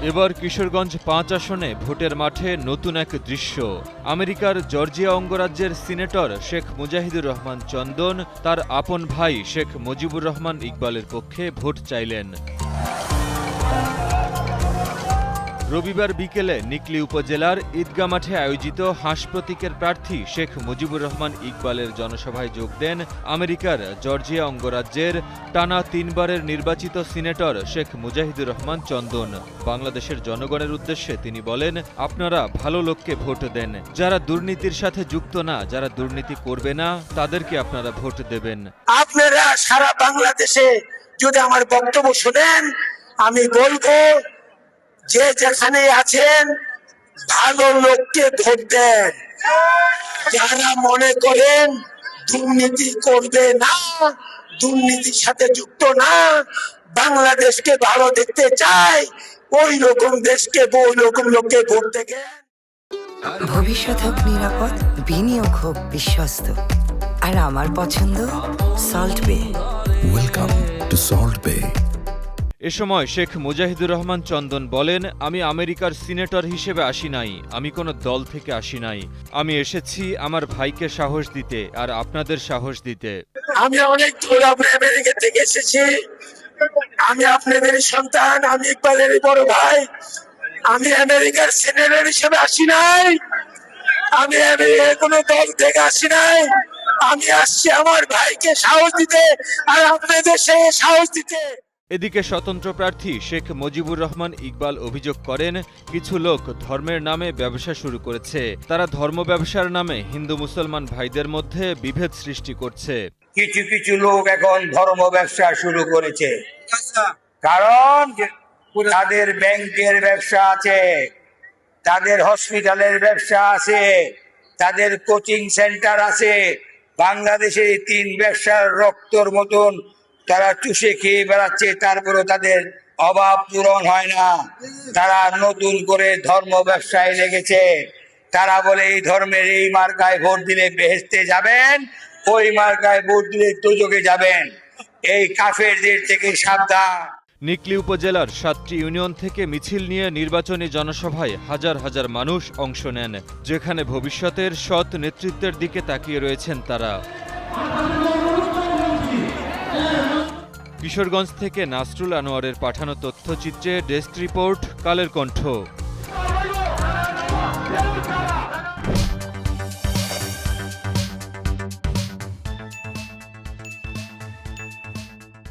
এবার কিশোরগঞ্জ ৫ আসনে ভোটের মাঠে নতুন এক দৃশ্য। আমেরিকার জর্জিয়া অঙ্গরাজ্যের সিনেটর শেখ মুজাহিদুর রহমান চন্দন তার আপন ভাই শেখ মুজিবুর রহমান ইকবালের পক্ষে ভোট চাইলেন। রবিবার বিকেলে নিকলী উপজেলার ঈদগাহ মাঠে আয়োজিত হাঁস প্রতীকের প্রার্থী শেখ মুজিবুর রহমান ইকবালের জনসভায় যোগ দেন আমেরিকার জর্জিয়া অঙ্গরাজ্যের টানা ৩ বারের নির্বাচিত সিনেটর শেখ মুজাহিদুর রহমান চন্দন। বাংলাদেশের জনগণের উদ্দেশ্যে তিনি বলেন, আপনারা ভালো লোককে ভোট দেন, যারা দুর্নীতির সাথে যুক্ত না, যারা দুর্নীতি করবে না, তাদেরকে আপনারা ভোট দেবেন। আপনারা সারা বাংলাদেশে যদি আমার বক্তব্য শোনেন, আমি বলবো যে যেখানে আছেন ভালো লোককে ভোট দেন। যারা মনে করেন দুর্নীতি করবে না, দুর্নীতির সাথে যুক্ত না, বাংলাদেশকে ভালো দেখতে চায়, ওই রকম দেশকে ওই রকম লোককে ভোট দেন। ভবিষ্যৎ হোক নিরাপদ, বিনিয়োগ হোক বিশ্বস্ত, আর আমার পছন্দ সল্ট বে। ওয়েলকাম টু সল্ট বে। এ সময় শেখ মুজাহিদুর রহমান চন্দন বলেন, আমি আমেরিকার সিনেটর হিসেবে আসি নাই, আমি কোনো দল থেকে আসি নাই, আমি এসেছি আমার ভাইকে সাহস দিতে আর আপনাদের সাহস দিতে। আমি অনেক দূর আমেরিকা থেকে এসেছি, আমি আপনাদের সন্তান, আমি ইকবালের বড় ভাই। আমি আমেরিকার সিনেটর হিসেবে আসি নাই, আমি আমেরিকার কোনো দল থেকে আসি নাই, আমি আসছি আমার ভাইকে সাহস দিতে আর আপনাদের সে সাহস দিতে। এদিকে স্বতন্ত্র প্রার্থী শেখ মুজিবুর রহমান ইকবাল অভিযোগ করেন, কিছু লোক ধর্মের নামে ব্যবসা শুরু করেছে, তারা ধর্ম ব্যবসার নামে হিন্দু মুসলমান ভাইদের মধ্যে বিভেদ সৃষ্টি করছে। কিছু কিছু লোক এখন ধর্ম ব্যবসা শুরু করেছে, কারণ তাদের ব্যাংকের ব্যবসা আছে, তাদের হসপিটালের ব্যবসা আছে, তাদের কোচিং সেন্টার আছে। বাংলাদেশে ৩ ব্যবসার রক্তর মতন তারা চুষে খেয়ে বেড়াচ্ছে, তারপরে তাদের অভাব পূরণ হয় না। তারা নতুন করে ধর্ম ব্যবসায় লেগেছে। তারা বলে এই ধর্মের এই মার্কায় ভোট দিলে বেহেশতে যাবেন, ওই মার্কায় ভোট দিলে দোজখে যাবেন। এই কাফেরদের থেকে সাবধান। নিকলী উপজেলার ৭টি ইউনিয়ন থেকে মিছিল নিয়ে নির্বাচনী জনসভায় হাজার হাজার মানুষ অংশ নেন, যেখানে ভবিষ্যতের সৎ নেতৃত্বের দিকে তাকিয়ে রয়েছেন তারা। কিশোরগঞ্জ থেকে নাসরুল আনোয়ারের পাঠানো তথ্যচিত্রে ডেস্ক রিপোর্ট, কালের কণ্ঠ।